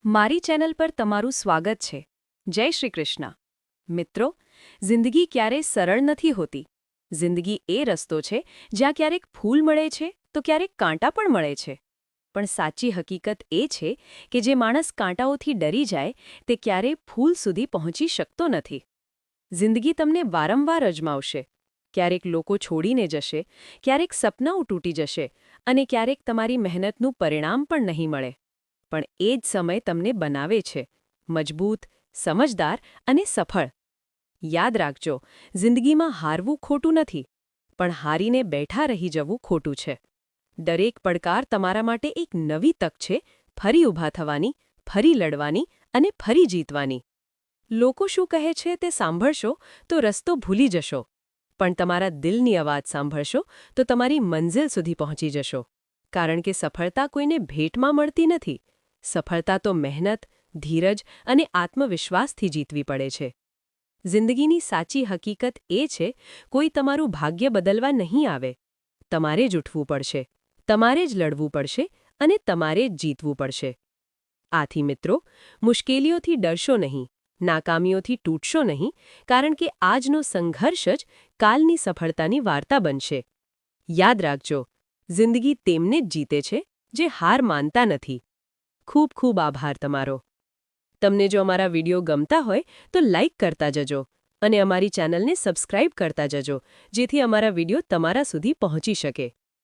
મારી ચેનલ પર તમારું સ્વાગત છે. જય શ્રી કૃષ્ણ. મિત્રો, જિંદગી ક્યારેય સરળ નથી હોતી. જિંદગી એ રસ્તો છે જ્યાં ક્યારેક ફૂલ મળે છે તો ક્યારેક કાંટા પણ મળે છે. પણ સાચી હકીકત એ છે કે જે માણસ કાંટાઓથી ડરી જાય તે ક્યારેય ફૂલ સુધી પહોંચી શકતો નથી. જિંદગી તમને વારંવાર અજમાવશે. ક્યારેક લોકો છોડીને જશે, ક્યારેક સપનાઓ તૂટી જશે અને ક્યારેક તમારી મહેનતનું પરિણામ પણ નહીં મળે. પણ એ જ સમય તમને બનાવે છે મજબૂત, સમજદાર અને સફળ. યાદ રાખજો, જિંદગીમાં હારવું ખોટું નથી, પણ હારીને બેઠા રહી જવું ખોટું છે. દરેક પડકાર તમારા માટે એક નવી તક છે ફરી ઊભા થવાની, ફરી લડવાની અને ફરી જીતવાની. લોકો શું કહે છે તે સાંભળશો તો રસ્તો ભૂલી જશો, પણ તમારા દિલની અવાજ સાંભળશો તો તમારી મંઝિલ સુધી પહોંચી જશો. કારણ કે સફળતા કોઈને ભેટમાં મળતી નથી. સફળતા તો મહેનત, ધીરજ અને આત્મવિશ્વાસથી જીતવી પડે છે. જિંદગીની સાચી હકીકત એ છે, કોઈ તમારું ભાગ્ય બદલવા નહીં આવે. તમારે જ ઉઠવું પડશે, તમારે જ લડવું પડશે અને તમારે જ જીતવું પડશે. આથી મિત્રો, મુશ્કેલીઓથી ડરશો નહીં, નાકામીઓથી તૂટશો નહીં, કારણ કે આજનો સંઘર્ષ જ કાલની સફળતાની વાર્તા બનશે. યાદ રાખજો, જિંદગી તેમને જ જીતે છે જે હાર માનતા નથી. ખૂબ ખૂબ આભાર તમારો. તમને જો અમારા વિડીયો ગમતા હોય તો લાઇક કરતા જજો અને અમારી ચેનલને સબસ્ક્રાઇબ કરતા જજો, જેથી અમારા વિડીયો તમારા સુધી પહોંચી શકે.